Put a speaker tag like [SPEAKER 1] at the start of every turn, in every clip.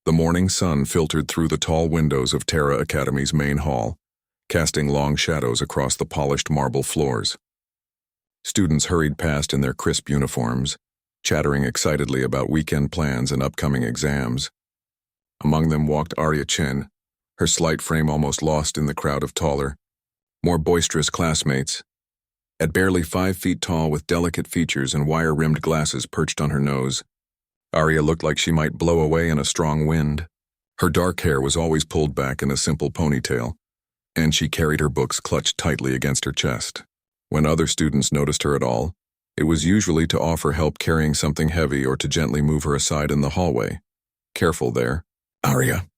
[SPEAKER 1] The morning sun filtered through the tall windows of Terra Academy's main hall, casting long shadows across the polished marble floors. Students hurried past in their crisp uniforms, chattering excitedly about weekend plans and upcoming exams. Among them walked Arya Chen, her slight frame almost lost in the crowd of taller, more boisterous classmates. At barely 5 feet tall with delicate features and wire-rimmed glasses perched on her nose, Arya looked like she might blow away in a strong wind. Her dark hair was always pulled back in a simple ponytail, and she carried her books clutched tightly against her chest. When other students noticed her at all, it was usually to offer help carrying something heavy or to gently move her aside in the hallway. "Careful there, Arya,"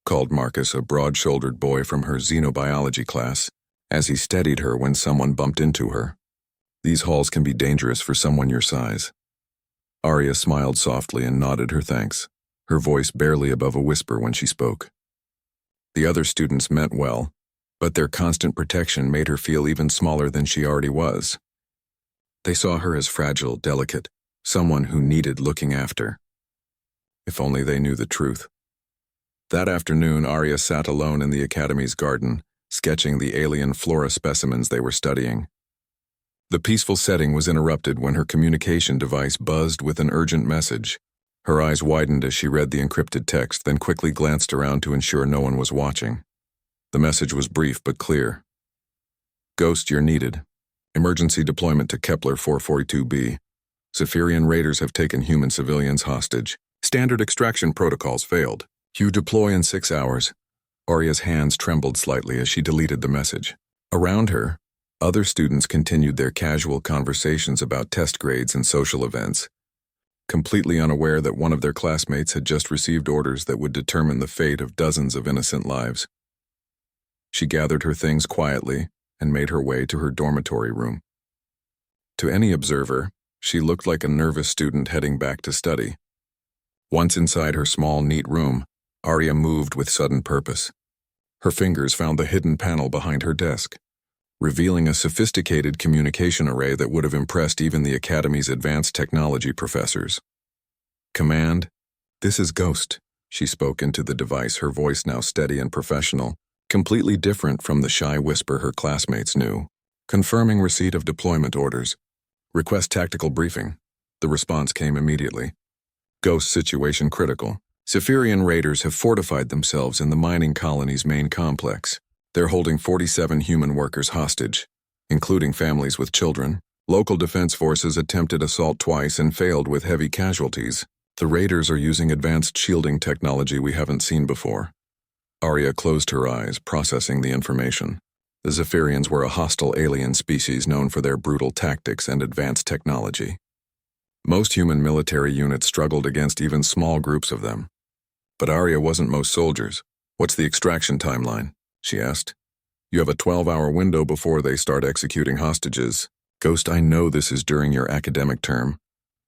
[SPEAKER 1] called Marcus, a broad-shouldered boy from her xenobiology class, as he steadied her when someone bumped into her. "These halls can be dangerous for someone your size." Arya smiled softly and nodded her thanks, her voice barely above a whisper when she spoke. The other students meant well, but their constant protection made her feel even smaller than she already was. They saw her as fragile, delicate, someone who needed looking after. If only they knew the truth. That afternoon, Arya sat alone in the academy's garden, sketching the alien flora specimens they were studying. The peaceful setting was interrupted when her communication device buzzed with an urgent message. Her eyes widened as she read the encrypted text, then quickly glanced around to ensure no one was watching. The message was brief but clear. "Ghost, you're needed. Emergency deployment to Kepler 442b. Zephyrian raiders have taken human civilians hostage. Standard extraction protocols failed. You deploy in 6 hours." Arya's hands trembled slightly as she deleted the message. Around her, other students continued their casual conversations about test grades and social events, completely unaware that one of their classmates had just received orders that would determine the fate of dozens of innocent lives. She gathered her things quietly and made her way to her dormitory room. To any observer, she looked like a nervous student heading back to study. Once inside her small, neat room, Arya moved with sudden purpose. Her fingers found the hidden panel behind her desk, revealing a sophisticated communication array that would have impressed even the Academy's advanced technology professors. "Command, this is Ghost," she spoke into the device, her voice now steady and professional, completely different from the shy whisper her classmates knew. "Confirming receipt of deployment orders. Request tactical briefing." The response came immediately. "Ghost, situation critical. Zephyrian raiders have fortified themselves in the mining colony's main complex. They're holding 47 human workers hostage, including families with children. Local defense forces attempted assault twice and failed with heavy casualties. The raiders are using advanced shielding technology we haven't seen before." Arya closed her eyes, processing the information. The Zephyrians were a hostile alien species known for their brutal tactics and advanced technology. Most human military units struggled against even small groups of them. But Arya wasn't most soldiers. "What's the extraction timeline?" she asked. "You have a 12-hour window before they start executing hostages. Ghost, I know this is during your academic term,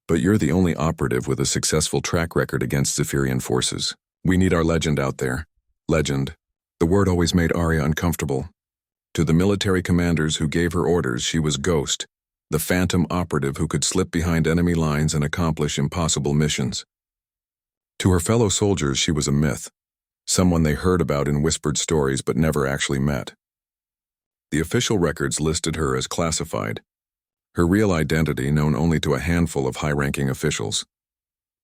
[SPEAKER 1] but you're the only operative with a successful track record against Zephyrian forces. We need our legend out there." Legend. The word always made Arya uncomfortable. To the military commanders who gave her orders, she was Ghost, the phantom operative who could slip behind enemy lines and accomplish impossible missions. To her fellow soldiers, she was a myth, someone they heard about in whispered stories but never actually met. The official records listed her as classified, her real identity known only to a handful of high-ranking officials.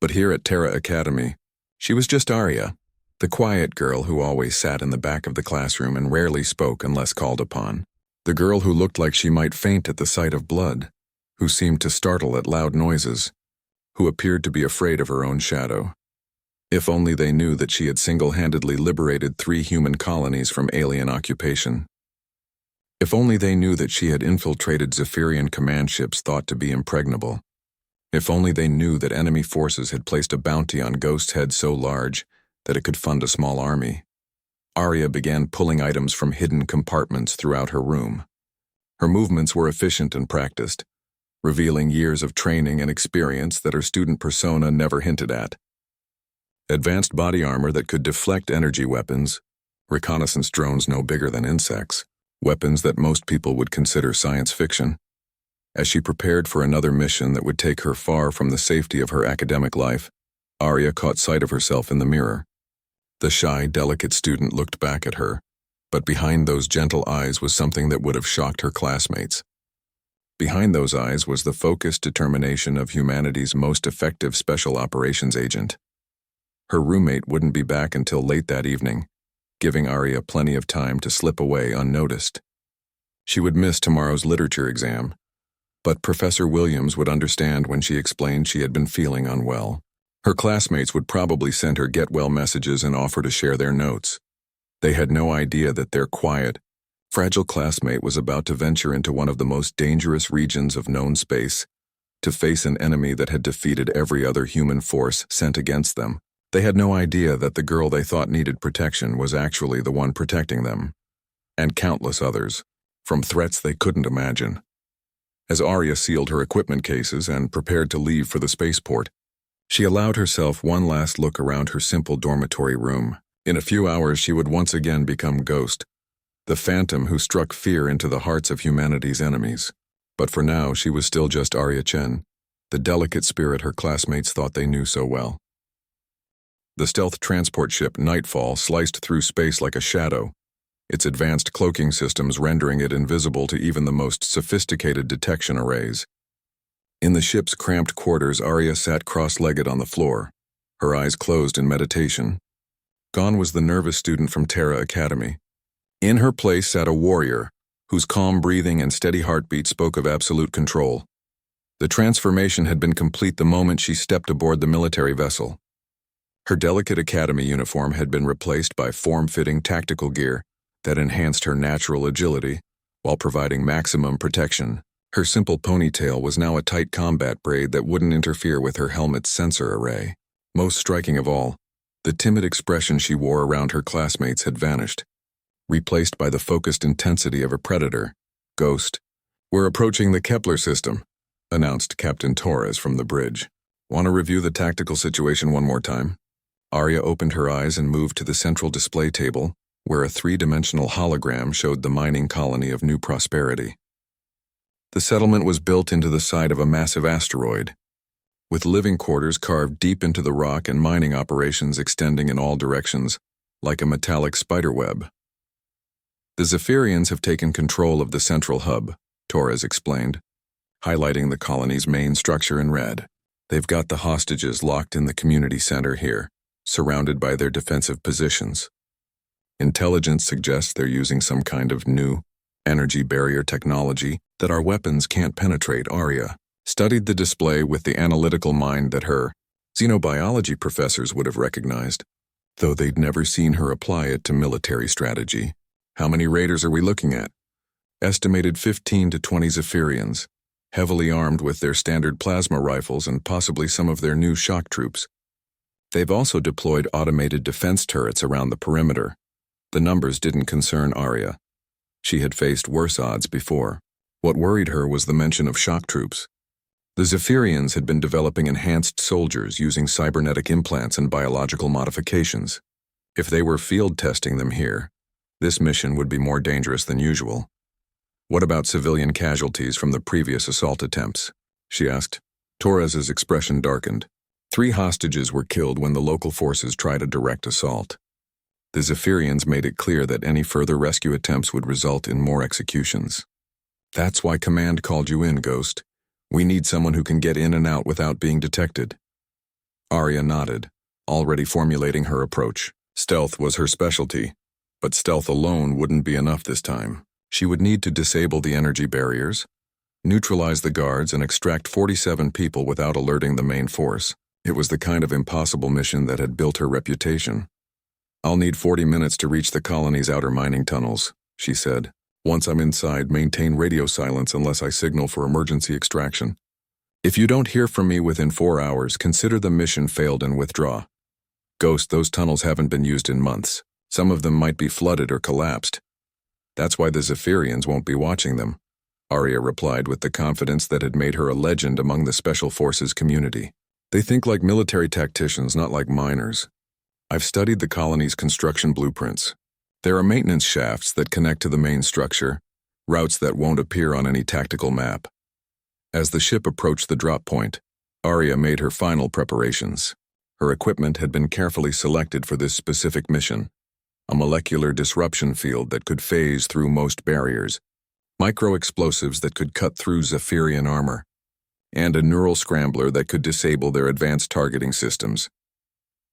[SPEAKER 1] But here at Terra Academy, she was just Arya, the quiet girl who always sat in the back of the classroom and rarely spoke unless called upon. The girl who looked like she might faint at the sight of blood, who seemed to startle at loud noises, who appeared to be afraid of her own shadow. If only they knew that she had single-handedly liberated 3 human colonies from alien occupation. If only they knew that she had infiltrated Zephyrian command ships thought to be impregnable. If only they knew that enemy forces had placed a bounty on Ghost's head so large that it could fund a small army. Arya began pulling items from hidden compartments throughout her room. Her movements were efficient and practiced, revealing years of training and experience that her student persona never hinted at. Advanced body armor that could deflect energy weapons, reconnaissance drones no bigger than insects, weapons that most people would consider science fiction. As she prepared for another mission that would take her far from the safety of her academic life, Arya caught sight of herself in the mirror. The shy, delicate student looked back at her, but behind those gentle eyes was something that would have shocked her classmates. Behind those eyes was the focused determination of humanity's most effective special operations agent. Her roommate wouldn't be back until late that evening, giving Arya plenty of time to slip away unnoticed. She would miss tomorrow's literature exam, but Professor Williams would understand when she explained she had been feeling unwell. Her classmates would probably send her get-well messages and offer to share their notes. They had no idea that their quiet, fragile classmate was about to venture into one of the most dangerous regions of known space, to face an enemy that had defeated every other human force sent against them. They had no idea that the girl they thought needed protection was actually the one protecting them, and countless others, from threats they couldn't imagine. As Arya sealed her equipment cases and prepared to leave for the spaceport, she allowed herself one last look around her simple dormitory room. In a few hours she would once again become Ghost, the phantom who struck fear into the hearts of humanity's enemies. But for now she was still just Arya Chen, the delicate spirit her classmates thought they knew so well. The stealth transport ship Nightfall sliced through space like a shadow, its advanced cloaking systems rendering it invisible to even the most sophisticated detection arrays. In the ship's cramped quarters, Arya sat cross-legged on the floor, her eyes closed in meditation. Gone was the nervous student from Terra Academy. In her place sat a warrior, whose calm breathing and steady heartbeat spoke of absolute control. The transformation had been complete the moment she stepped aboard the military vessel. Her delicate academy uniform had been replaced by form-fitting tactical gear that enhanced her natural agility while providing maximum protection. Her simple ponytail was now a tight combat braid that wouldn't interfere with her helmet's sensor array. Most striking of all, the timid expression she wore around her classmates had vanished, replaced by the focused intensity of a predator. Ghost. "We're approaching the Kepler system," announced Captain Torres from the bridge. "Want to review the tactical situation one more time?" Arya opened her eyes and moved to the central display table, where a three-dimensional hologram showed the mining colony of New Prosperity. The settlement was built into the side of a massive asteroid, with living quarters carved deep into the rock and mining operations extending in all directions, like a metallic spiderweb. "The Zephyrians have taken control of the central hub," Torres explained, highlighting the colony's main structure in red. "They've got the hostages locked in the community center here, surrounded by their defensive positions. Intelligence suggests they're using some kind of new, energy barrier technology that our weapons can't penetrate." Arya studied the display with the analytical mind that her xenobiology professors would have recognized, though they'd never seen her apply it to military strategy. "How many raiders are we looking at?" "Estimated 15 to 20 Zephyrians, heavily armed with their standard plasma rifles and possibly some of their new shock troops. They've also deployed automated defense turrets around the perimeter." The numbers didn't concern Arya. She had faced worse odds before. What worried her was the mention of shock troops. The Zephyrians had been developing enhanced soldiers using cybernetic implants and biological modifications. If they were field testing them here, this mission would be more dangerous than usual. "What about civilian casualties from the previous assault attempts?" she asked. Torres's expression darkened. 3 hostages were killed when the local forces tried a direct assault. The Zephyrians made it clear that any further rescue attempts would result in more executions. "That's why Command called you in, Ghost. We need someone who can get in and out without being detected." Arya nodded, already formulating her approach. Stealth was her specialty, but stealth alone wouldn't be enough this time. She would need to disable the energy barriers, neutralize the guards, and extract 47 people without alerting the main force. It was the kind of impossible mission that had built her reputation. "I'll need 40 minutes to reach the colony's outer mining tunnels," she said. "Once I'm inside, maintain radio silence unless I signal for emergency extraction. If you don't hear from me within 4 hours, consider the mission failed and withdraw. Ghost, those tunnels haven't been used in months. Some of them might be flooded or collapsed. That's why the Zephyrians won't be watching them," Arya replied with the confidence that had made her a legend among the Special Forces community. "They think like military tacticians, not like miners. I've studied the colony's construction blueprints. There are maintenance shafts that connect to the main structure, routes that won't appear on any tactical map." As the ship approached the drop point, Arya made her final preparations. Her equipment had been carefully selected for this specific mission, a molecular disruption field that could phase through most barriers, micro-explosives that could cut through Zephyrian armor, and a neural scrambler that could disable their advanced targeting systems.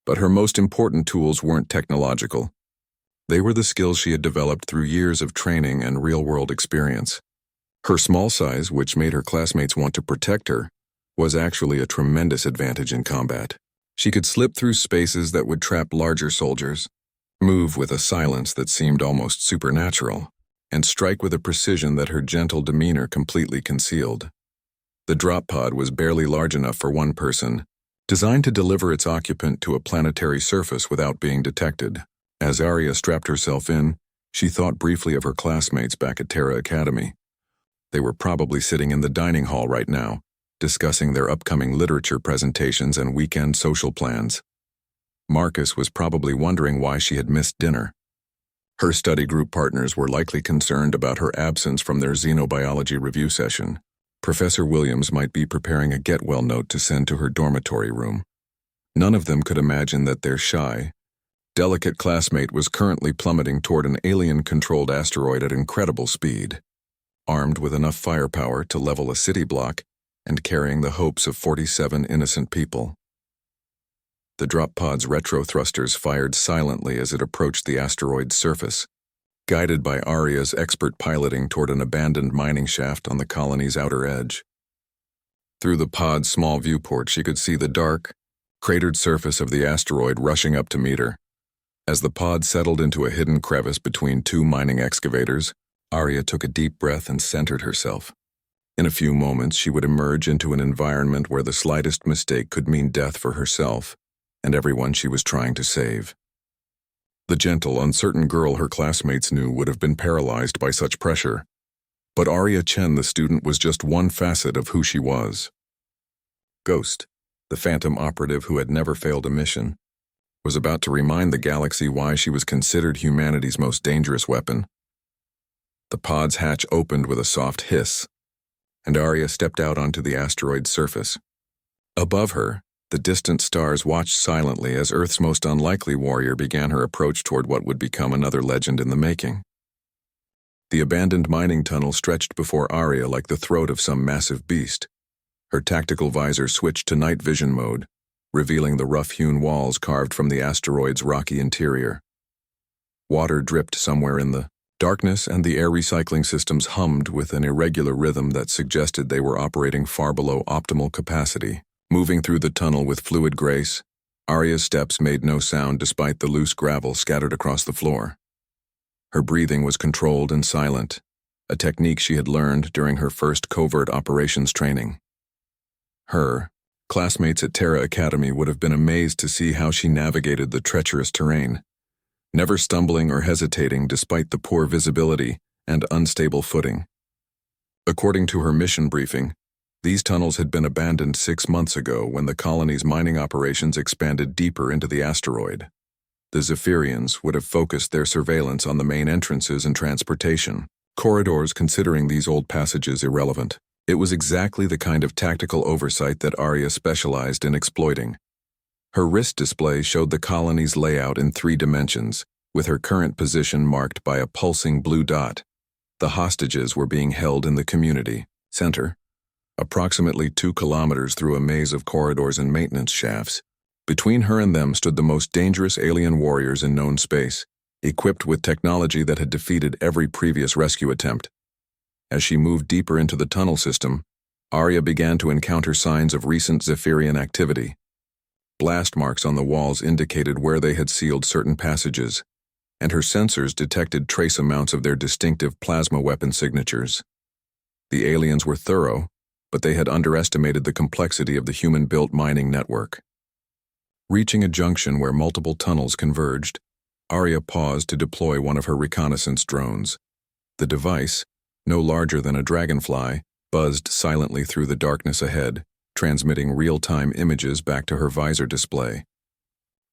[SPEAKER 1] But her most important tools weren't technological. They were the skills she had developed through years of training and real-world experience. Her small size, which made her classmates want to protect her, was actually a tremendous advantage in combat. She could slip through spaces that would trap larger soldiers, move with a silence that seemed almost supernatural, and strike with a precision that her gentle demeanor completely concealed. The drop pod was barely large enough for one person, designed to deliver its occupant to a planetary surface without being detected. As Arya strapped herself in, she thought briefly of her classmates back at Terra Academy. They were probably sitting in the dining hall right now, discussing their upcoming literature presentations and weekend social plans. Marcus was probably wondering why she had missed dinner. Her study group partners were likely concerned about her absence from their xenobiology review session. Professor Williams might be preparing a get-well note to send to her dormitory room. None of them could imagine that their shy, delicate classmate was currently plummeting toward an alien-controlled asteroid at incredible speed, armed with enough firepower to level a city block and carrying the hopes of 47 innocent people. The drop pod's retro thrusters fired silently as it approached the asteroid's surface, guided by Arya's expert piloting toward an abandoned mining shaft on the colony's outer edge. Through the pod's small viewport, she could see the dark, cratered surface of the asteroid rushing up to meet her. As the pod settled into a hidden crevice between two mining excavators, Arya took a deep breath and centered herself. In a few moments, she would emerge into an environment where the slightest mistake could mean death for herself and everyone she was trying to save. The gentle, uncertain girl her classmates knew would have been paralyzed by such pressure. But Arya Chen, the student, was just one facet of who she was. Ghost, the phantom operative who had never failed a mission, was about to remind the galaxy why she was considered humanity's most dangerous weapon. The pod's hatch opened with a soft hiss, and Arya stepped out onto the asteroid's surface. Above her, the distant stars watched silently as Earth's most unlikely warrior began her approach toward what would become another legend in the making. The abandoned mining tunnel stretched before Arya like the throat of some massive beast. Her tactical visor switched to night vision mode, revealing the rough-hewn walls carved from the asteroid's rocky interior. Water dripped somewhere in the darkness, and the air recycling systems hummed with an irregular rhythm that suggested they were operating far below optimal capacity. Moving through the tunnel with fluid grace, Arya's steps made no sound despite the loose gravel scattered across the floor. Her breathing was controlled and silent, a technique she had learned during her first covert operations training. Her classmates at Terra Academy would have been amazed to see how she navigated the treacherous terrain, never stumbling or hesitating despite the poor visibility and unstable footing. According to her mission briefing, these tunnels had been abandoned 6 months ago when the colony's mining operations expanded deeper into the asteroid. The Zephyrians would have focused their surveillance on the main entrances and transportation corridors, considering these old passages irrelevant. It was exactly the kind of tactical oversight that Arya specialized in exploiting. Her wrist display showed the colony's layout in 3 dimensions, with her current position marked by a pulsing blue dot. The hostages were being held in the community center, approximately 2 kilometers through a maze of corridors and maintenance shafts. Between her and them stood the most dangerous alien warriors in known space, equipped with technology that had defeated every previous rescue attempt. As she moved deeper into the tunnel system, Arya began to encounter signs of recent Zephyrian activity. Blast marks on the walls indicated where they had sealed certain passages, and her sensors detected trace amounts of their distinctive plasma weapon signatures. The aliens were thorough, but they had underestimated the complexity of the human-built mining network. Reaching a junction where multiple tunnels converged, Arya paused to deploy one of her reconnaissance drones. The device, no larger than a dragonfly, buzzed silently through the darkness ahead, transmitting real-time images back to her visor display.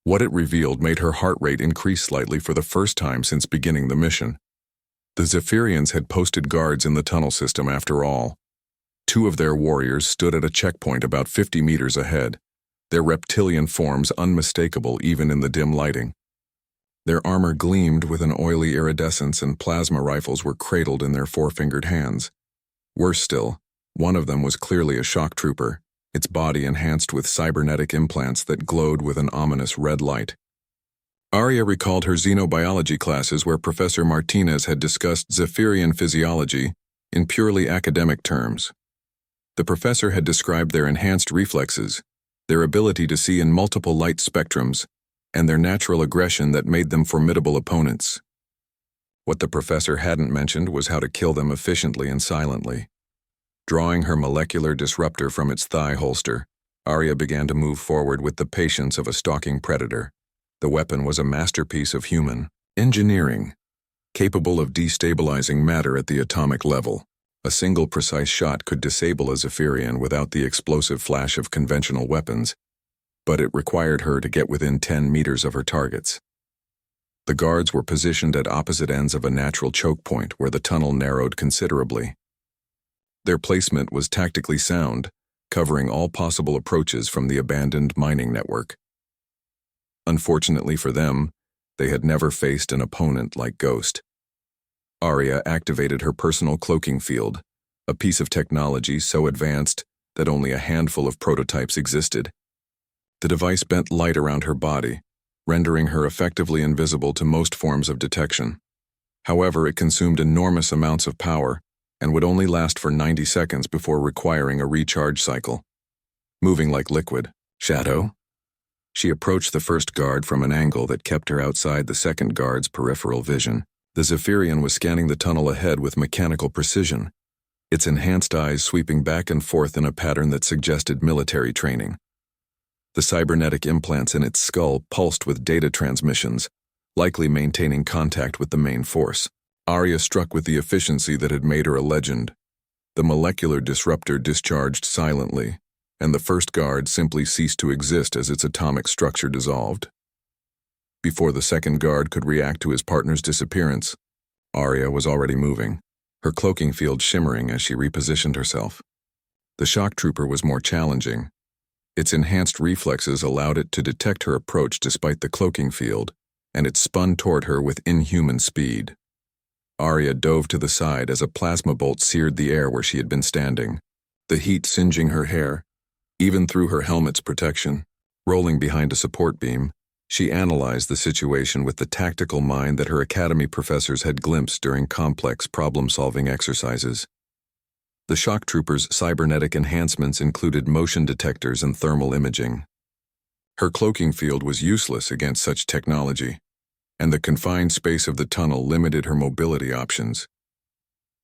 [SPEAKER 1] What it revealed made her heart rate increase slightly for the first time since beginning the mission. The Zephyrians had posted guards in the tunnel system after all. 2 of their warriors stood at a checkpoint about 50 meters ahead, their reptilian forms unmistakable even in the dim lighting. Their armor gleamed with an oily iridescence, and plasma rifles were cradled in their four-fingered hands. Worse still, one of them was clearly a shock trooper, its body enhanced with cybernetic implants that glowed with an ominous red light. Arya recalled her xenobiology classes where Professor Martinez had discussed Zephyrian physiology in purely academic terms. The professor had described their enhanced reflexes, their ability to see in multiple light spectrums, and their natural aggression that made them formidable opponents. What the professor hadn't mentioned was how to kill them efficiently and silently. Drawing her molecular disruptor from its thigh holster, Arya began to move forward with the patience of a stalking predator. The weapon was a masterpiece of human engineering, capable of destabilizing matter at the atomic level. A single precise shot could disable a Zephyrian without the explosive flash of conventional weapons, but it required her to get within 10 meters of her targets. The guards were positioned at opposite ends of a natural choke point where the tunnel narrowed considerably. Their placement was tactically sound, covering all possible approaches from the abandoned mining network. Unfortunately for them, they had never faced an opponent like Ghost. Arya activated her personal cloaking field, a piece of technology so advanced that only a handful of prototypes existed. The device bent light around her body, rendering her effectively invisible to most forms of detection. However, it consumed enormous amounts of power and would only last for 90 seconds before requiring a recharge cycle. Moving like liquid, Shadow? She approached the first guard from an angle that kept her outside the second guard's peripheral vision. The Zephyrian was scanning the tunnel ahead with mechanical precision, its enhanced eyes sweeping back and forth in a pattern that suggested military training. The cybernetic implants in its skull pulsed with data transmissions, likely maintaining contact with the main force. Arya struck with the efficiency that had made her a legend. The molecular disruptor discharged silently, and the first guard simply ceased to exist as its atomic structure dissolved. Before the second guard could react to his partner's disappearance, Arya was already moving, her cloaking field shimmering as she repositioned herself. The shock trooper was more challenging. Its enhanced reflexes allowed it to detect her approach despite the cloaking field, and it spun toward her with inhuman speed. Arya dove to the side as a plasma bolt seared the air where she had been standing, the heat singeing her hair, even through her helmet's protection. Rolling behind a support beam, she analyzed the situation with the tactical mind that her academy professors had glimpsed during complex problem-solving exercises. The shock trooper's cybernetic enhancements included motion detectors and thermal imaging. Her cloaking field was useless against such technology, and the confined space of the tunnel limited her mobility options.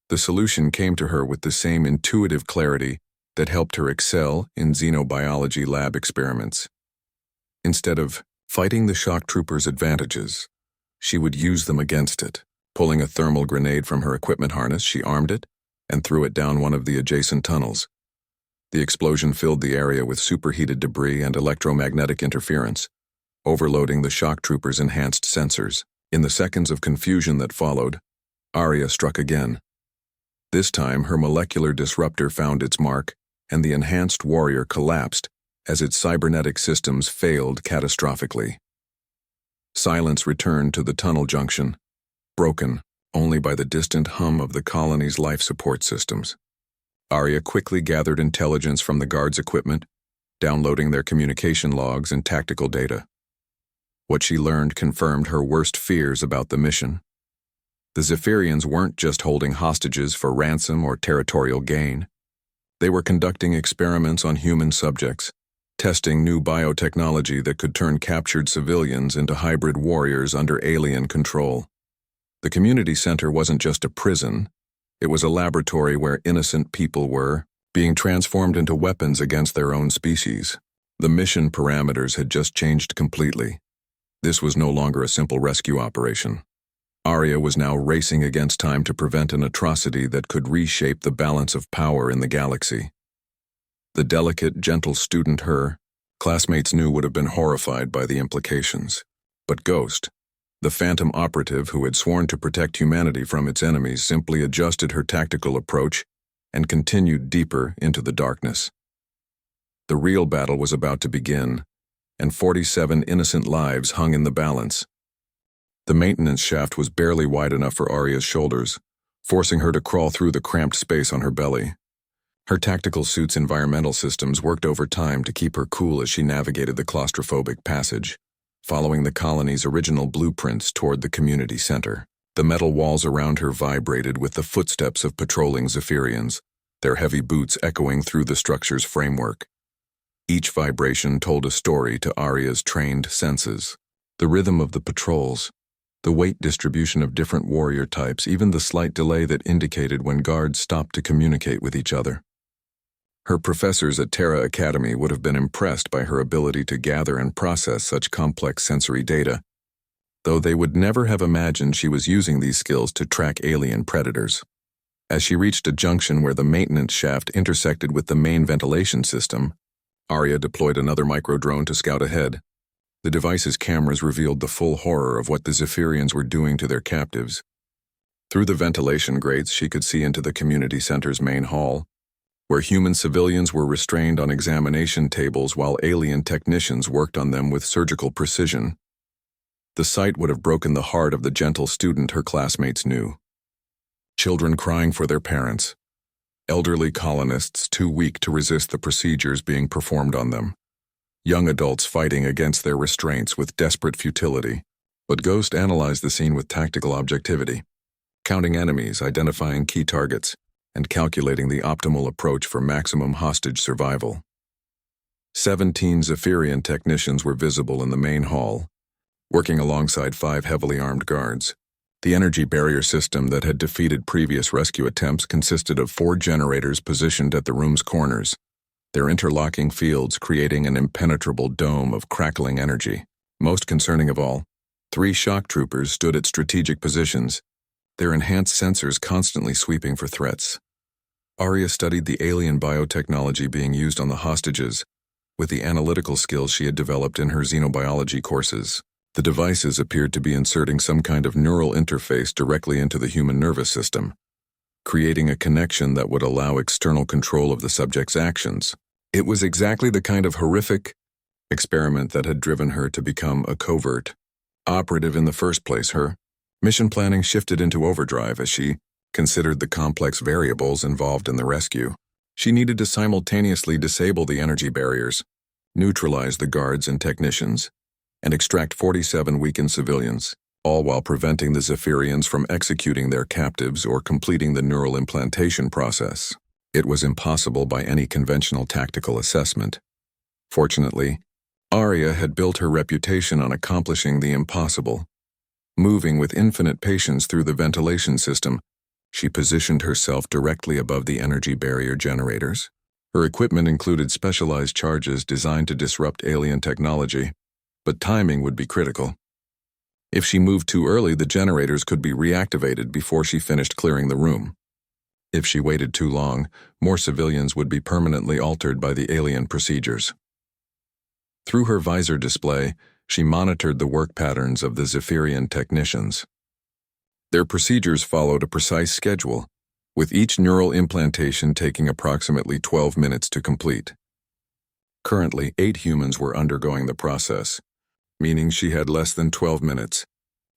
[SPEAKER 1] The solution came to her with the same intuitive clarity that helped her excel in xenobiology lab experiments. Instead of fighting the shock trooper's advantages, she would use them against it. Pulling a thermal grenade from her equipment harness, she armed it and threw it down one of the adjacent tunnels. The explosion filled the area with superheated debris and electromagnetic interference, overloading the shock trooper's enhanced sensors. In the seconds of confusion that followed, Arya struck again. This time, her molecular disruptor found its mark, and the enhanced warrior collapsed as its cybernetic systems failed catastrophically. Silence returned to the tunnel junction, broken only by the distant hum of the colony's life support systems. Arya quickly gathered intelligence from the guards' equipment, downloading their communication logs and tactical data. What she learned confirmed her worst fears about the mission. The Zephyrians weren't just holding hostages for ransom or territorial gain. They were conducting experiments on human subjects, testing new biotechnology that could turn captured civilians into hybrid warriors under alien control. The community center wasn't just a prison, it was a laboratory where innocent people were being transformed into weapons against their own species. The mission parameters had just changed completely. This was no longer a simple rescue operation. Arya was now racing against time to prevent an atrocity that could reshape the balance of power in the galaxy. The delicate, gentle student classmates knew would have been horrified by the implications. But Ghost, the phantom operative who had sworn to protect humanity from its enemies, simply adjusted her tactical approach and continued deeper into the darkness. The real battle was about to begin, and 47 innocent lives hung in the balance. The maintenance shaft was barely wide enough for Arya's shoulders, forcing her to crawl through the cramped space on her belly. Her tactical suit's environmental systems worked overtime to keep her cool as she navigated the claustrophobic passage, following the colony's original blueprints toward the community center. The metal walls around her vibrated with the footsteps of patrolling Zephyrians, their heavy boots echoing through the structure's framework. Each vibration told a story to Arya's trained senses. The rhythm of the patrols, the weight distribution of different warrior types, even the slight delay that indicated when guards stopped to communicate with each other. Her professors at Terra Academy would have been impressed by her ability to gather and process such complex sensory data, though they would never have imagined she was using these skills to track alien predators. As she reached a junction where the maintenance shaft intersected with the main ventilation system, Arya deployed another micro-drone to scout ahead. The device's cameras revealed the full horror of what the Zephyrians were doing to their captives. Through the ventilation grates, she could see into the community center's main hall, where human civilians were restrained on examination tables while alien technicians worked on them with surgical precision. The sight would have broken the heart of the gentle student her classmates knew. Children crying for their parents, elderly colonists too weak to resist the procedures being performed on them, young adults fighting against their restraints with desperate futility. But Ghost analyzed the scene with tactical objectivity, counting enemies, identifying key targets, and calculating the optimal approach for maximum hostage survival. 17 Zephyrian technicians were visible in the main hall, working alongside 5 heavily armed guards. The energy barrier system that had defeated previous rescue attempts consisted of 4 generators positioned at the room's corners, their interlocking fields creating an impenetrable dome of crackling energy. Most concerning of all, 3 shock troopers stood at strategic positions, their enhanced sensors constantly sweeping for threats. Arya studied the alien biotechnology being used on the hostages, with the analytical skills she had developed in her xenobiology courses. The devices appeared to be inserting some kind of neural interface directly into the human nervous system, creating a connection that would allow external control of the subject's actions. It was exactly the kind of horrific experiment that had driven her to become a covert operative in the first place. Her mission planning shifted into overdrive as she considered the complex variables involved in the rescue. She needed to simultaneously disable the energy barriers, neutralize the guards and technicians, and extract 47 weakened civilians, all while preventing the Zephyrians from executing their captives or completing the neural implantation process. It was impossible by any conventional tactical assessment. Fortunately, Arya had built her reputation on accomplishing the impossible. Moving with infinite patience through the ventilation system, she positioned herself directly above the energy barrier generators. Her equipment included specialized charges designed to disrupt alien technology, but timing would be critical. If she moved too early, the generators could be reactivated before she finished clearing the room. If she waited too long, more civilians would be permanently altered by the alien procedures. Through her visor display, she monitored the work patterns of the Zephyrian technicians. Their procedures followed a precise schedule, with each neural implantation taking approximately 12 minutes to complete. Currently, 8 humans were undergoing the process, meaning she had less than 12 minutes.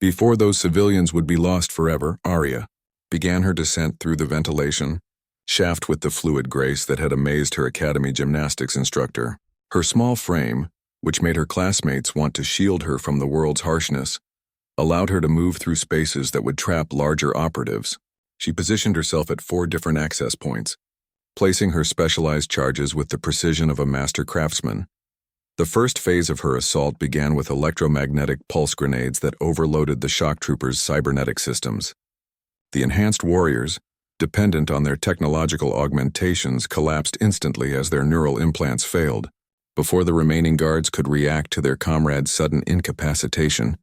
[SPEAKER 1] Before those civilians would be lost forever, Arya began her descent through the ventilation shaft with the fluid grace that had amazed her academy gymnastics instructor. Her small frame, which made her classmates want to shield her from the world's harshness, allowed her to move through spaces that would trap larger operatives. She positioned herself at 4 different access points, placing her specialized charges with the precision of a master craftsman. The first phase of her assault began with electromagnetic pulse grenades that overloaded the shock troopers' cybernetic systems. The enhanced warriors, dependent on their technological augmentations, collapsed instantly as their neural implants failed. Before the remaining guards could react to their comrades' sudden incapacitation,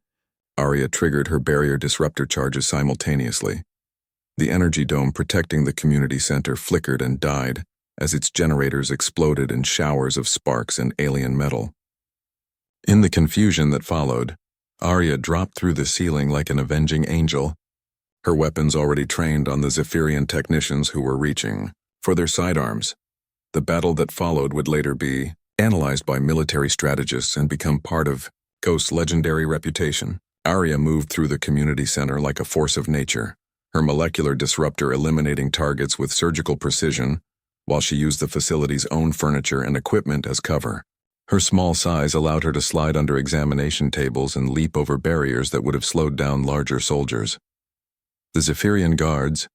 [SPEAKER 1] Arya triggered her barrier disruptor charges simultaneously. The energy dome protecting the community center flickered and died as its generators exploded in showers of sparks and alien metal. In the confusion that followed, Arya dropped through the ceiling like an avenging angel, her weapons already trained on the Zephyrian technicians who were reaching for their sidearms. The battle that followed would later be analyzed by military strategists and become part of Ghost's legendary reputation. Arya moved through the community center like a force of nature, her molecular disruptor eliminating targets with surgical precision, while she used the facility's own furniture and equipment as cover. Her small size allowed her to slide under examination tables and leap over barriers that would have slowed down larger soldiers. The Zephyrian guards,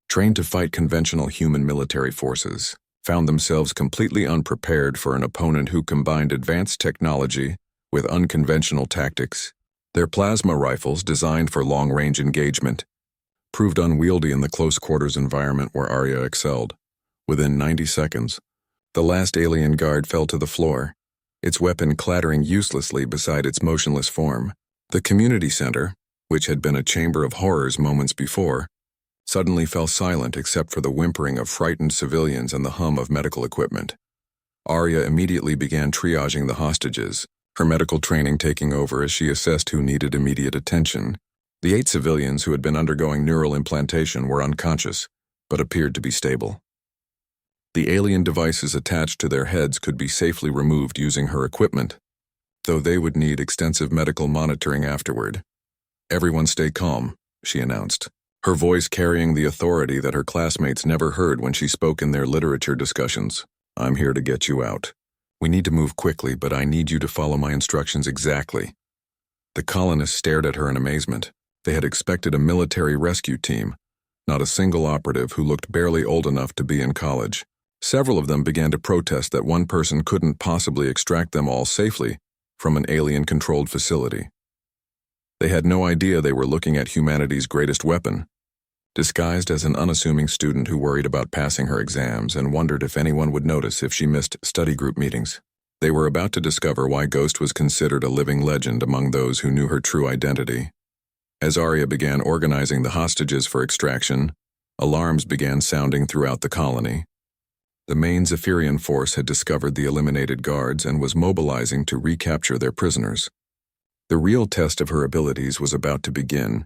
[SPEAKER 1] trained to fight conventional human military forces, found themselves completely unprepared for an opponent who combined advanced technology with unconventional tactics. Their plasma rifles, designed for long-range engagement, proved unwieldy in the close-quarters environment where Arya excelled. Within 90 seconds, the last alien guard fell to the floor, its weapon clattering uselessly beside its motionless form. The community center, which had been a chamber of horrors moments before, suddenly fell silent except for the whimpering of frightened civilians and the hum of medical equipment. Arya immediately began triaging the hostages, her medical training taking over as she assessed who needed immediate attention. The 8 civilians who had been undergoing neural implantation were unconscious, but appeared to be stable. The alien devices attached to their heads could be safely removed using her equipment, though they would need extensive medical monitoring afterward. "Everyone stay calm," she announced, her voice carrying the authority that her classmates never heard when she spoke in their literature discussions. "I'm here to get you out. We need to move quickly, but I need you to follow my instructions exactly." The colonists stared at her in amazement. They had expected a military rescue team, not a single operative who looked barely old enough to be in college. Several of them began to protest that one person couldn't possibly extract them all safely from an alien-controlled facility. They had no idea they were looking at humanity's greatest weapon, disguised as an unassuming student who worried about passing her exams and wondered if anyone would notice if she missed study group meetings. They were about to discover why Ghost was considered a living legend among those who knew her true identity. As Arya began organizing the hostages for extraction, alarms began sounding throughout the colony. The main Zephyrian force had discovered the eliminated guards and was mobilizing to recapture their prisoners. The real test of her abilities was about to begin.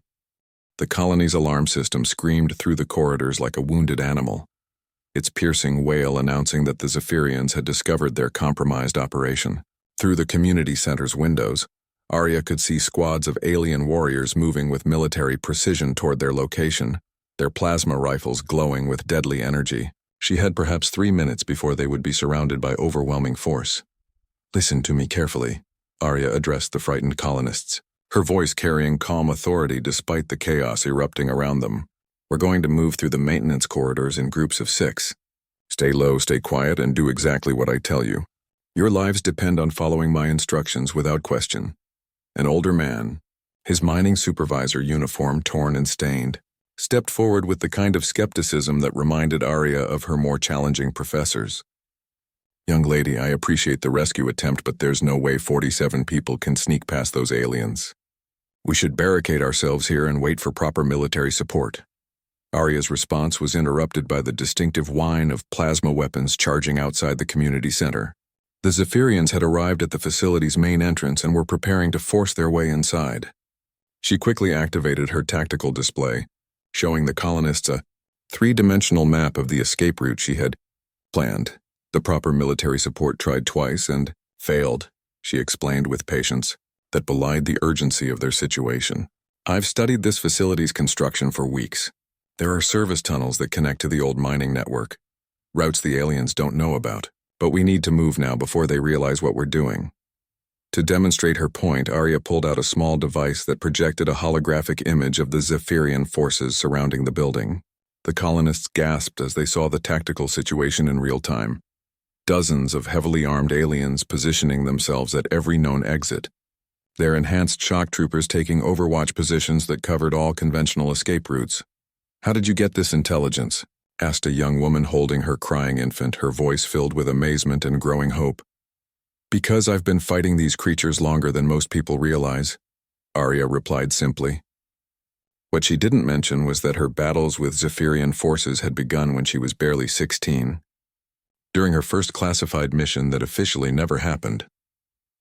[SPEAKER 1] The colony's alarm system screamed through the corridors like a wounded animal, its piercing wail announcing that the Zephyrians had discovered their compromised operation. Through the community center's windows, Arya could see squads of alien warriors moving with military precision toward their location, their plasma rifles glowing with deadly energy. She had perhaps 3 minutes before they would be surrounded by overwhelming force. "Listen to me carefully," Arya addressed the frightened colonists, her voice carrying calm authority despite the chaos erupting around them. "We're going to move through the maintenance corridors in groups of 6. Stay low, stay quiet, and do exactly what I tell you. Your lives depend on following my instructions without question." An older man, his mining supervisor uniform torn and stained, stepped forward with the kind of skepticism that reminded Arya of her more challenging professors. "Young lady, I appreciate the rescue attempt, but there's no way 47 people can sneak past those aliens. We should barricade ourselves here and wait for proper military support." Arya's response was interrupted by the distinctive whine of plasma weapons charging outside the community center. The Zephyrians had arrived at the facility's main entrance and were preparing to force their way inside. She quickly activated her tactical display, showing the colonists a 3-dimensional map of the escape route she had planned. The proper military support tried twice and failed, she explained with patience that belied the urgency of their situation. "I've studied this facility's construction for weeks. There are service tunnels that connect to the old mining network, routes the aliens don't know about, but we need to move now before they realize what we're doing." To demonstrate her point, Arya pulled out a small device that projected a holographic image of the Zephyrian forces surrounding the building. The colonists gasped as they saw the tactical situation in real time. Dozens of heavily armed aliens positioning themselves at every known exit, their enhanced shock troopers taking overwatch positions that covered all conventional escape routes. "How did you get this intelligence?" asked a young woman holding her crying infant, her voice filled with amazement and growing hope. "Because I've been fighting these creatures longer than most people realize," Arya replied simply. What she didn't mention was that her battles with Zephyrian forces had begun when she was barely 16. During her first classified mission that officially never happened.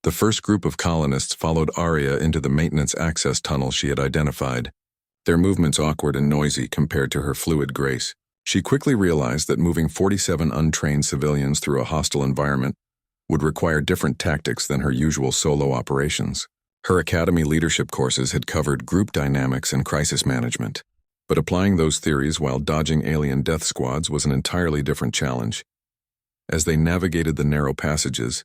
[SPEAKER 1] The first group of colonists followed Arya into the maintenance access tunnel she had identified, their movements awkward and noisy compared to her fluid grace. She quickly realized that moving 47 untrained civilians through a hostile environment would require different tactics than her usual solo operations. Her academy leadership courses had covered group dynamics and crisis management, but applying those theories while dodging alien death squads was an entirely different challenge. As they navigated the narrow passages,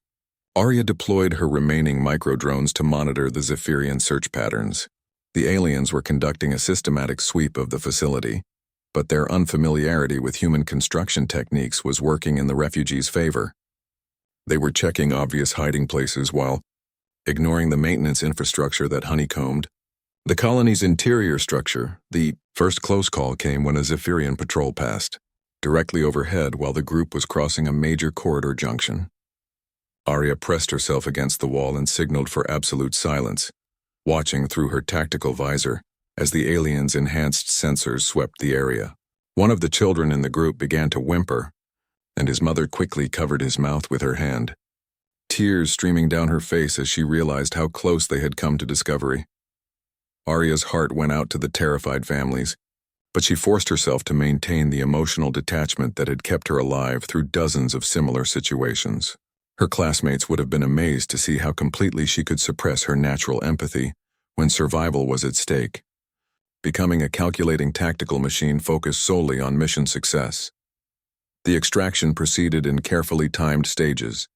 [SPEAKER 1] Arya deployed her remaining microdrones to monitor the Zephyrian search patterns. The aliens were conducting a systematic sweep of the facility, but their unfamiliarity with human construction techniques was working in the refugees' favor. They were checking obvious hiding places while ignoring the maintenance infrastructure that honeycombed the colony's interior structure. The first close call came when a Zephyrian patrol passed directly overhead while the group was crossing a major corridor junction. Arya pressed herself against the wall and signaled for absolute silence, watching through her tactical visor as the aliens' enhanced sensors swept the area. One of the children in the group began to whimper, and his mother quickly covered his mouth with her hand, tears streaming down her face as she realized how close they had come to discovery. Arya's heart went out to the terrified families, but she forced herself to maintain the emotional detachment that had kept her alive through dozens of similar situations. Her classmates would have been amazed to see how completely she could suppress her natural empathy when survival was at stake, becoming a calculating tactical machine focused solely on mission success. The extraction proceeded in carefully timed stages,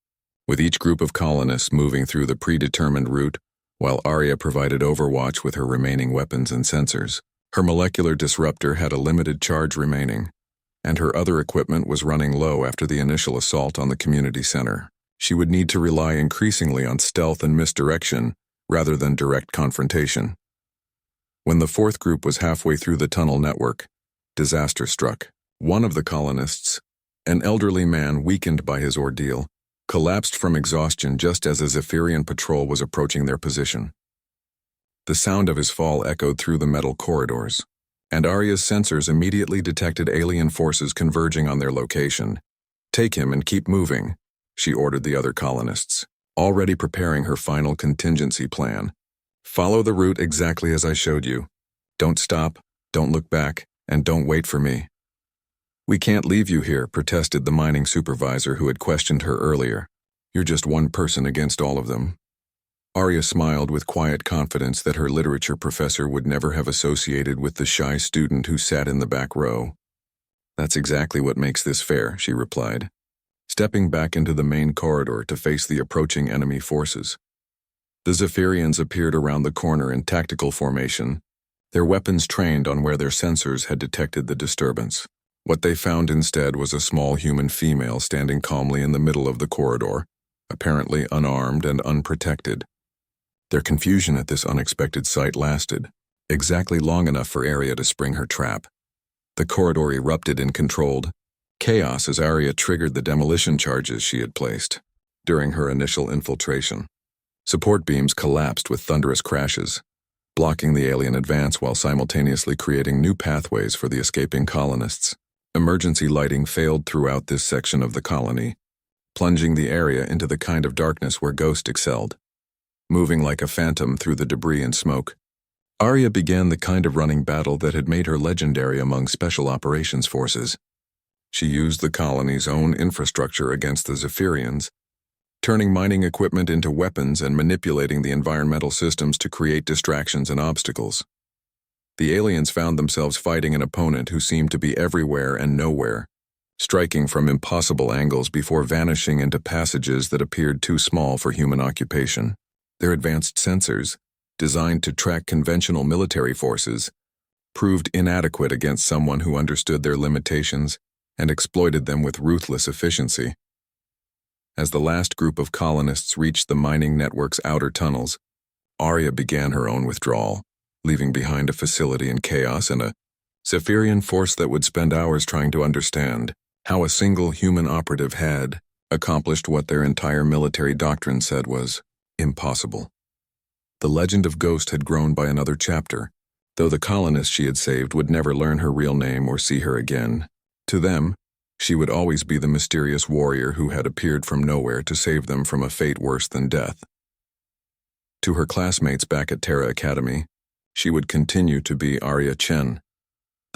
[SPEAKER 1] with each group of colonists moving through the predetermined route while Arya provided overwatch with her remaining weapons and sensors. Her molecular disruptor had a limited charge remaining, and her other equipment was running low after the initial assault on the community center. She would need to rely increasingly on stealth and misdirection rather than direct confrontation. When the fourth group was halfway through the tunnel network, disaster struck. One of the colonists, an elderly man weakened by his ordeal, collapsed from exhaustion just as a Zephyrian patrol was approaching their position. The sound of his fall echoed through the metal corridors, and Arya's sensors immediately detected alien forces converging on their location. "Take him and keep moving," she ordered the other colonists, already preparing her final contingency plan. "Follow the route exactly as I showed you. Don't stop, don't look back, and don't wait for me." "We can't leave you here," protested the mining supervisor who had questioned her earlier. "You're just one person against all of them." Arya smiled with quiet confidence that her literature professor would never have associated with the shy student who sat in the back row. "That's exactly what makes this fair," she replied, stepping back into the main corridor to face the approaching enemy forces. The Zephyrians appeared around the corner in tactical formation, their weapons trained on where their sensors had detected the disturbance. What they found instead was a small human female standing calmly in the middle of the corridor, apparently unarmed and unprotected. Their confusion at this unexpected sight lasted exactly long enough for Arya to spring her trap. The corridor erupted in controlled chaos as Arya triggered the demolition charges she had placed during her initial infiltration. Support beams collapsed with thunderous crashes, blocking the alien advance while simultaneously creating new pathways for the escaping colonists. Emergency lighting failed throughout this section of the colony, plunging the area into the kind of darkness where Ghost excelled. Moving like a phantom through the debris and smoke, Arya began the kind of running battle that had made her legendary among special operations forces. She used the colony's own infrastructure against the Zephyrians, turning mining equipment into weapons and manipulating the environmental systems to create distractions and obstacles. The aliens found themselves fighting an opponent who seemed to be everywhere and nowhere, striking from impossible angles before vanishing into passages that appeared too small for human occupation. Their advanced sensors, designed to track conventional military forces, proved inadequate against someone who understood their limitations and exploited them with ruthless efficiency. As the last group of colonists reached the mining network's outer tunnels, Arya began her own withdrawal, leaving behind a facility in chaos and a Zephyrian force that would spend hours trying to understand how a single human operative had accomplished what their entire military doctrine said was impossible. The legend of Ghost had grown by another chapter, though the colonists she had saved would never learn her real name or see her again. To them, she would always be the mysterious warrior who had appeared from nowhere to save them from a fate worse than death. To her classmates back at Terra Academy, she would continue to be Arya Chen,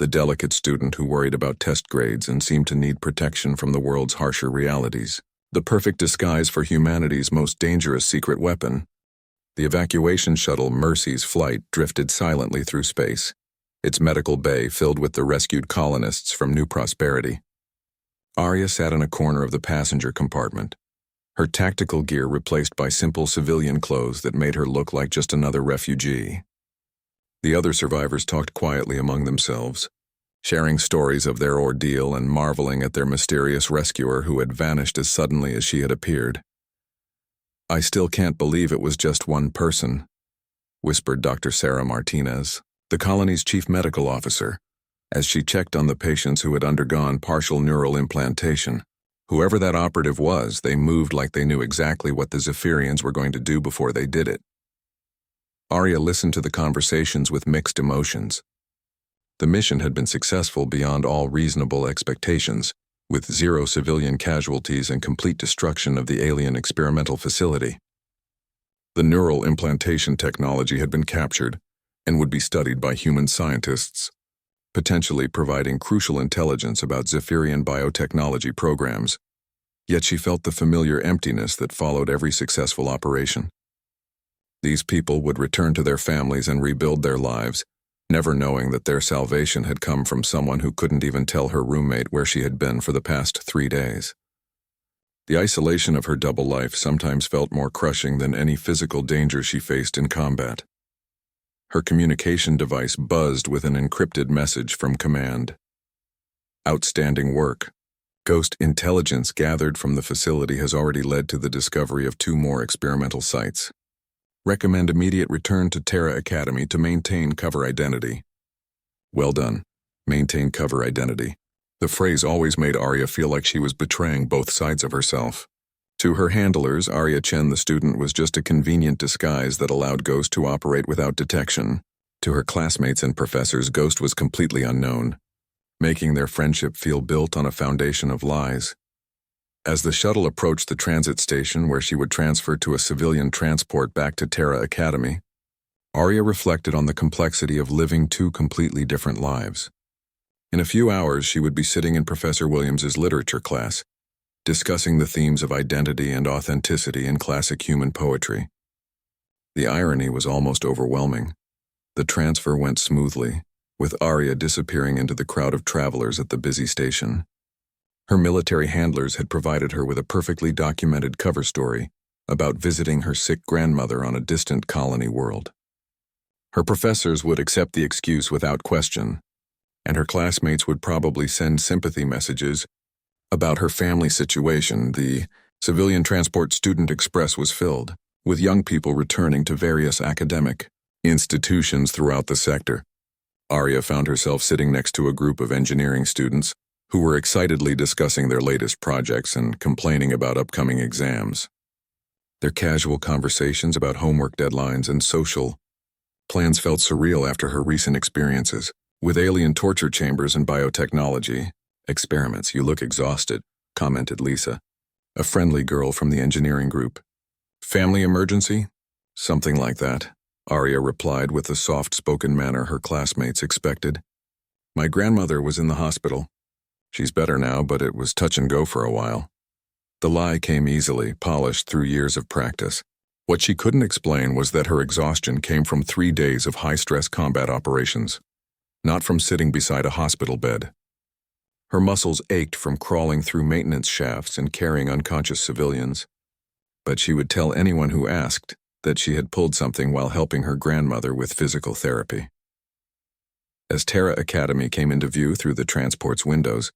[SPEAKER 1] the delicate student who worried about test grades and seemed to need protection from the world's harsher realities. The perfect disguise for humanity's most dangerous secret weapon. The evacuation shuttle Mercy's flight drifted silently through space, its medical bay filled with the rescued colonists from New Prosperity. Arya sat in a corner of the passenger compartment, her tactical gear replaced by simple civilian clothes that made her look like just another refugee. The other survivors talked quietly among themselves, sharing stories of their ordeal and marveling at their mysterious rescuer who had vanished as suddenly as she had appeared. "I still can't believe it was just one person," whispered Dr. Sarah Martinez, the colony's chief medical officer, as she checked on the patients who had undergone partial neural implantation. Whoever that operative was, they moved like they knew exactly what the Zephyrians were going to do before they did it. Arya listened to the conversations with mixed emotions. The mission had been successful beyond all reasonable expectations, with 0 civilian casualties and complete destruction of the alien experimental facility. The neural implantation technology had been captured and would be studied by human scientists, potentially providing crucial intelligence about Zephyrian biotechnology programs. Yet she felt the familiar emptiness that followed every successful operation. These people would return to their families and rebuild their lives, never knowing that their salvation had come from someone who couldn't even tell her roommate where she had been for the past 3 days. The isolation of her double life sometimes felt more crushing than any physical danger she faced in combat. Her communication device buzzed with an encrypted message from command. "Outstanding work. Ghost intelligence gathered from the facility has already led to the discovery of 2 more experimental sites. Recommend immediate return to Terra Academy to maintain cover identity." Well done. Maintain cover identity. The phrase always made Arya feel like she was betraying both sides of herself. To her handlers, Arya Chen the student was just a convenient disguise that allowed Ghost to operate without detection. To her classmates and professors, Ghost was completely unknown, making their friendship feel built on a foundation of lies. As the shuttle approached the transit station where she would transfer to a civilian transport back to Terra Academy, Arya reflected on the complexity of living 2 completely different lives. In a few hours, she would be sitting in Professor Williams's literature class, discussing the themes of identity and authenticity in classic human poetry. The irony was almost overwhelming. The transfer went smoothly, with Arya disappearing into the crowd of travelers at the busy station. Her military handlers had provided her with a perfectly documented cover story about visiting her sick grandmother on a distant colony world. Her professors would accept the excuse without question, and her classmates would probably send sympathy messages about her family situation. The civilian transport student express was filled, with young people returning to various academic institutions throughout the sector. Arya found herself sitting next to a group of engineering students who were excitedly discussing their latest projects and complaining about upcoming exams. Their casual conversations about homework deadlines and social plans felt surreal after her recent experiences with alien torture chambers and biotechnology experiments. "You look exhausted," commented Lisa, a friendly girl from the engineering group. "Family emergency?" "Something like that," Arya replied with the soft-spoken manner her classmates expected. "My grandmother was in the hospital. She's better now, but it was touch and go for a while." The lie came easily, polished through years of practice. What she couldn't explain was that her exhaustion came from 3 days of high-stress combat operations, not from sitting beside a hospital bed. Her muscles ached from crawling through maintenance shafts and carrying unconscious civilians, but she would tell anyone who asked that she had pulled something while helping her grandmother with physical therapy. As Terra Academy came into view through the transport's windows,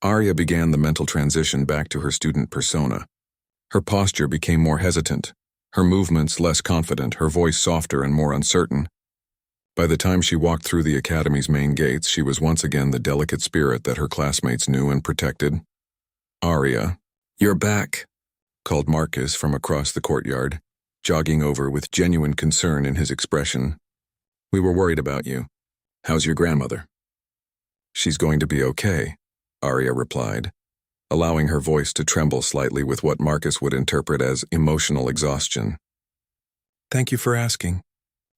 [SPEAKER 1] Arya began the mental transition back to her student persona. Her posture became more hesitant, her movements less confident, her voice softer and more uncertain. By the time she walked through the academy's main gates, she was once again the delicate spirit that her classmates knew and protected. "Arya, you're back," called Marcus from across the courtyard, jogging over with genuine concern in his expression. "We were worried about you. How's your grandmother?" "She's going to be okay," Arya replied, allowing her voice to tremble slightly with what Marcus would interpret as emotional exhaustion. "Thank you for asking.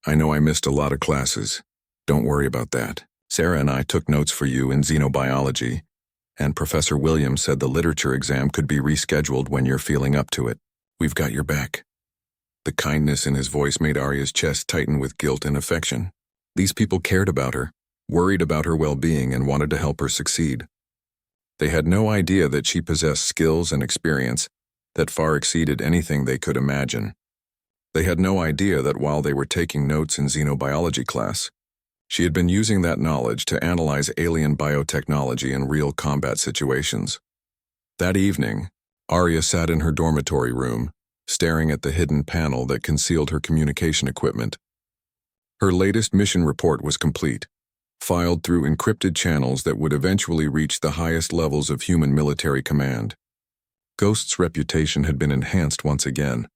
[SPEAKER 1] I know I missed a lot of classes. Don't worry about that." Sarah and I took notes for you in xenobiology, and Professor Williams said the literature exam could be rescheduled when you're feeling up to it. We've got your back." The kindness in his voice made Arya's chest tighten with guilt and affection. These people cared about her, worried about her well-being, and wanted to help her succeed. They had no idea that she possessed skills and experience that far exceeded anything they could imagine. They had no idea that while they were taking notes in xenobiology class, she had been using that knowledge to analyze alien biotechnology in real combat situations. That evening, Arya sat in her dormitory room, staring at the hidden panel that concealed her communication equipment. Her latest mission report was complete, filed through encrypted channels that would eventually reach the highest levels of human military command. Ghost's reputation had been enhanced once again,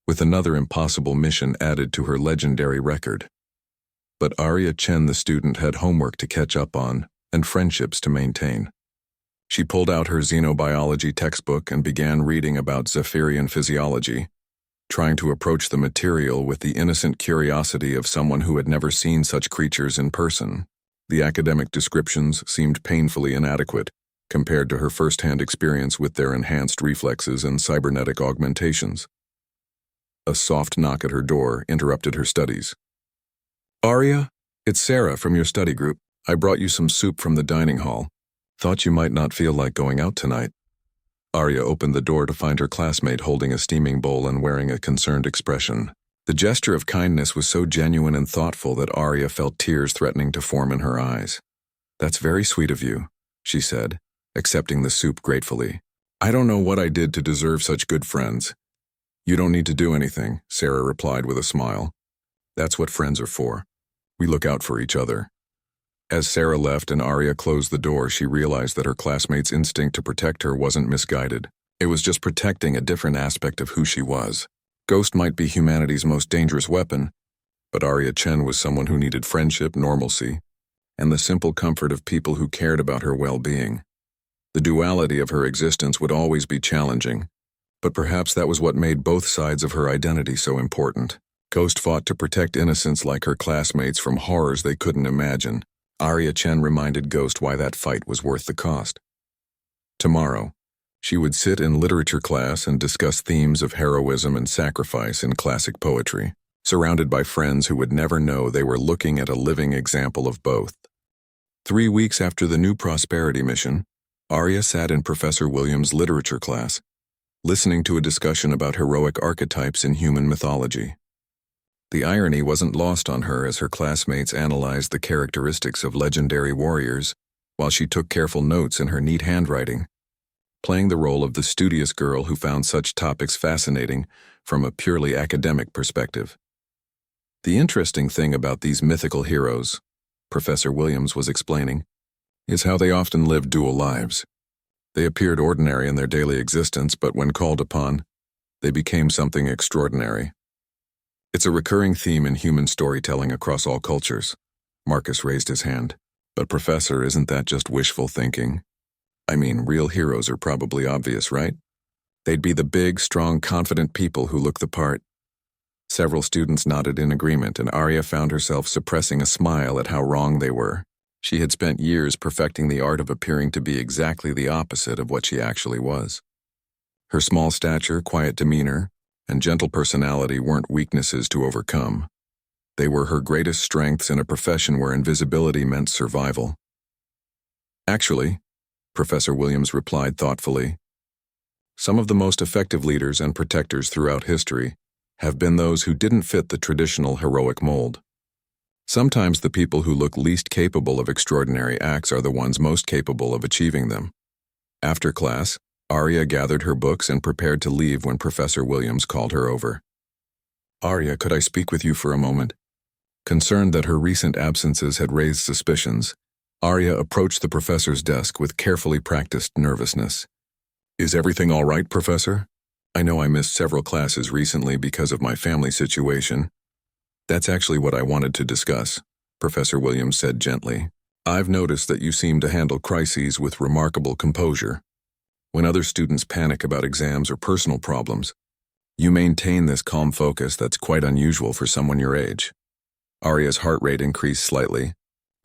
[SPEAKER 1] with another impossible mission added to her legendary record. But Arya Chen, the student, had homework to catch up on and friendships to maintain. She pulled out her xenobiology textbook and began reading about Zephyrian physiology, trying to approach the material with the innocent curiosity of someone who had never seen such creatures in person. The academic descriptions seemed painfully inadequate compared to her first-hand experience with their enhanced reflexes and cybernetic augmentations. A soft knock at her door interrupted her studies. "Arya, it's Sarah from your study group. I brought you some soup from the dining hall. Thought you might not feel like going out tonight." Arya opened the door to find her classmate holding a steaming bowl and wearing a concerned expression. The gesture of kindness was so genuine and thoughtful that Arya felt tears threatening to form in her eyes. "That's very sweet of you," she said, accepting the soup gratefully. "I don't know what I did to deserve such good friends." "You don't need to do anything," Sarah replied with a smile. "That's what friends are for. We look out for each other." As Sarah left and Arya closed the door, she realized that her classmate's instinct to protect her wasn't misguided. It was just protecting a different aspect of who she was. Ghost might be humanity's most dangerous weapon, but Arya Chen was someone who needed friendship, normalcy, and the simple comfort of people who cared about her well-being. The duality of her existence would always be challenging, but perhaps that was what made both sides of her identity so important. Ghost fought to protect innocents like her classmates from horrors they couldn't imagine. Arya Chen reminded Ghost why that fight was worth the cost. Tomorrow, she would sit in literature class and discuss themes of heroism and sacrifice in classic poetry, surrounded by friends who would never know they were looking at a living example of both. 3 weeks after the new prosperity mission, Arya sat in Professor Williams' literature class, listening to a discussion about heroic archetypes in human mythology. The irony wasn't lost on her as her classmates analyzed the characteristics of legendary warriors, while she took careful notes in her neat handwriting, playing the role of the studious girl who found such topics fascinating from a purely academic perspective. "The interesting thing about these mythical heroes," Professor Williams was explaining, "is how they often lived dual lives. They appeared ordinary in their daily existence, but when called upon, they became something extraordinary. It's a recurring theme in human storytelling across all cultures." Marcus raised his hand. "But Professor, isn't that just wishful thinking? I mean, real heroes are probably obvious, right? They'd be the big, strong, confident people who look the part." Several students nodded in agreement, and Arya found herself suppressing a smile at how wrong they were. She had spent years perfecting the art of appearing to be exactly the opposite of what she actually was. Her small stature, quiet demeanor, and gentle personality weren't weaknesses to overcome. They were her greatest strengths in a profession where invisibility meant survival. "Actually," Professor Williams replied thoughtfully, "some of the most effective leaders and protectors throughout history have been those who didn't fit the traditional heroic mold. Sometimes the people who look least capable of extraordinary acts are the ones most capable of achieving them." After class, Arya gathered her books and prepared to leave when Professor Williams called her over. "Arya, could I speak with you for a moment?" Concerned that her recent absences had raised suspicions, Arya approached the professor's desk with carefully practiced nervousness. "Is everything all right, Professor? I know I missed several classes recently because of my family situation." "That's actually what I wanted to discuss," Professor Williams said gently. "I've noticed that you seem to handle crises with remarkable composure. When other students panic about exams or personal problems, you maintain this calm focus that's quite unusual for someone your age." Arya's heart rate increased slightly,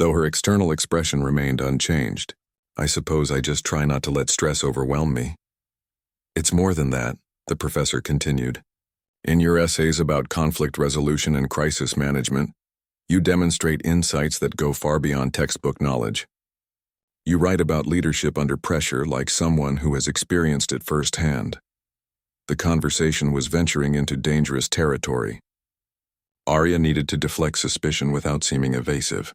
[SPEAKER 1] though her external expression remained unchanged. I suppose I just try not to let stress overwhelm me. It's more than that, the professor continued. In your essays about conflict resolution and crisis management, you demonstrate insights that go far beyond textbook knowledge. You write about leadership under pressure like someone who has experienced it firsthand. The conversation was venturing into dangerous territory. Arya needed to deflect suspicion without seeming evasive.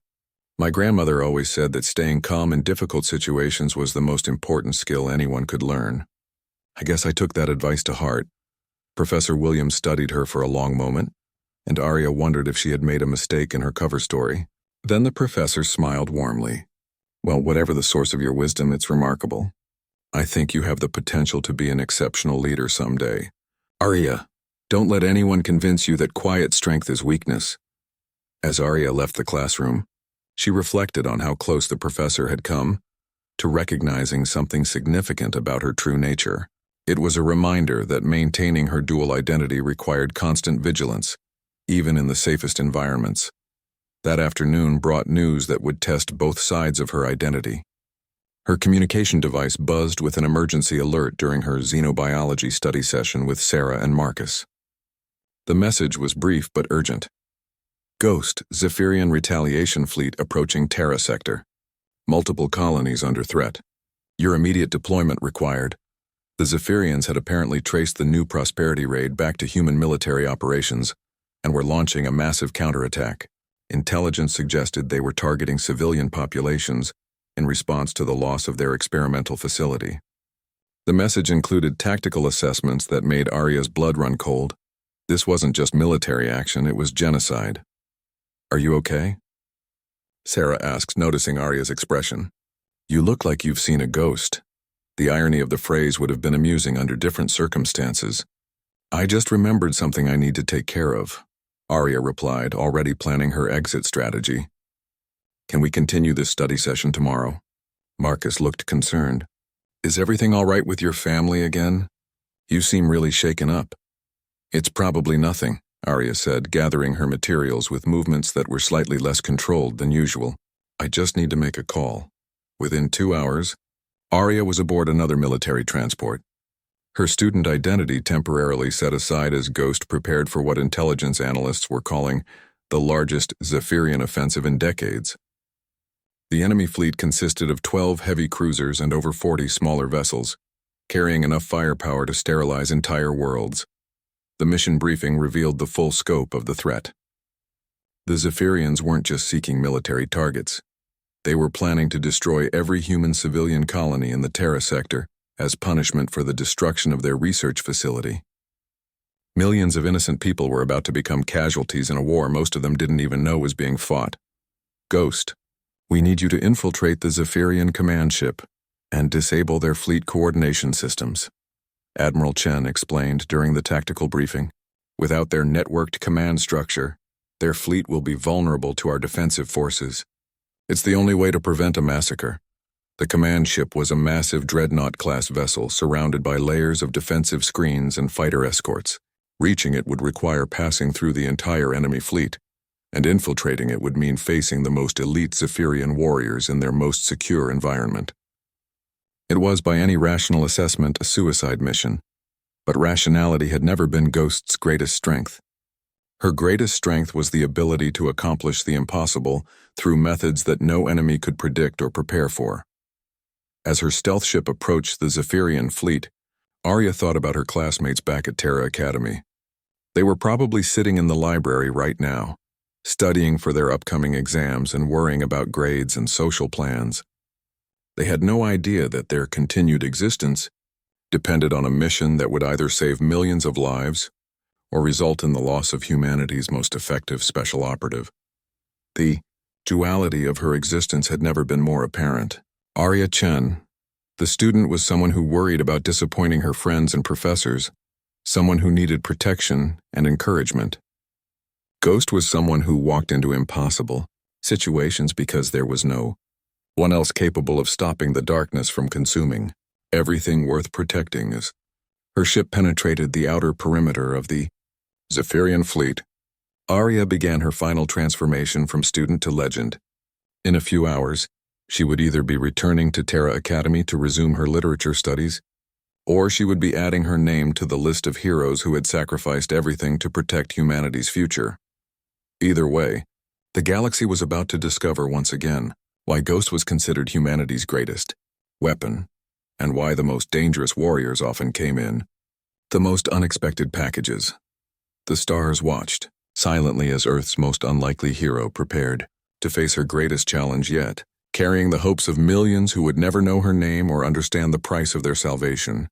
[SPEAKER 1] My grandmother always said that staying calm in difficult situations was the most important skill anyone could learn. I guess I took that advice to heart. Professor Williams studied her for a long moment, and Arya wondered if she had made a mistake in her cover story. Then the professor smiled warmly. Well, whatever the source of your wisdom, it's remarkable. I think you have the potential to be an exceptional leader someday. Arya, don't let anyone convince you that quiet strength is weakness. As Arya left the classroom, she reflected on how close the professor had come to recognizing something significant about her true nature. It was a reminder that maintaining her dual identity required constant vigilance, even in the safest environments. That afternoon brought news that would test both sides of her identity. Her communication device buzzed with an emergency alert during her xenobiology study session with Sarah and Marcus. The message was brief but urgent. Ghost, Zephyrian retaliation fleet approaching Terra sector. Multiple colonies under threat. Your immediate deployment required. The Zephyrians had apparently traced the new Prosperity raid back to human military operations and were launching a massive counterattack. Intelligence suggested they were targeting civilian populations in response to the loss of their experimental facility. The message included tactical assessments that made Arya's blood run cold. This wasn't just military action, it was genocide. Are you okay? Sarah asked, noticing Arya's expression. You look like you've seen a ghost. The irony of the phrase would have been amusing under different circumstances. I just remembered something I need to take care of, Arya replied, already planning her exit strategy. Can we continue this study session tomorrow? Marcus looked concerned. Is everything all right with your family again? You seem really shaken up. It's probably nothing, Arya said, gathering her materials with movements that were slightly less controlled than usual. I just need to make a call. Within 2 hours, Arya was aboard another military transport. Her student identity temporarily set aside as Ghost prepared for what intelligence analysts were calling the largest Zephyrian offensive in decades. The enemy fleet consisted of 12 heavy cruisers and over 40 smaller vessels, carrying enough firepower to sterilize entire worlds. The mission briefing revealed the full scope of the threat. The Zephyrians weren't just seeking military targets. They were planning to destroy every human civilian colony in the Terra sector as punishment for the destruction of their research facility. Millions of innocent people were about to become casualties in a war most of them didn't even know was being fought. Ghost, we need you to infiltrate the Zephyrian command ship and disable their fleet coordination systems, Admiral Chen explained during the tactical briefing. Without their networked command structure, their fleet will be vulnerable to our defensive forces. It's the only way to prevent a massacre. The command ship was a massive dreadnought-class vessel surrounded by layers of defensive screens and fighter escorts. Reaching it would require passing through the entire enemy fleet, and infiltrating it would mean facing the most elite Zephyrian warriors in their most secure environment. It was, by any rational assessment, a suicide mission, but rationality had never been Ghost's greatest strength. Her greatest strength was the ability to accomplish the impossible through methods that no enemy could predict or prepare for. As her stealth ship approached the Zephyrian fleet, Arya thought about her classmates back at Terra Academy. They were probably sitting in the library right now, studying for their upcoming exams and worrying about grades and social plans. They had no idea that their continued existence depended on a mission that would either save millions of lives or result in the loss of humanity's most effective special operative. The duality of her existence had never been more apparent. Arya Chen, the student, was someone who worried about disappointing her friends and professors, someone who needed protection and encouragement. Ghost was someone who walked into impossible situations because there was no one else capable of stopping the darkness from consuming everything worth protecting. As her ship penetrated the outer perimeter of the Zephyrian fleet, Arya began her final transformation from student to legend. In a few hours, she would either be returning to Terra Academy to resume her literature studies, or she would be adding her name to the list of heroes who had sacrificed everything to protect humanity's future. Either way, the galaxy was about to discover once again why Ghost was considered humanity's greatest weapon, and why the most dangerous warriors often came in the most unexpected packages. The stars watched, silently, as Earth's most unlikely hero prepared to face her greatest challenge yet, carrying the hopes of millions who would never know her name or understand the price of their salvation.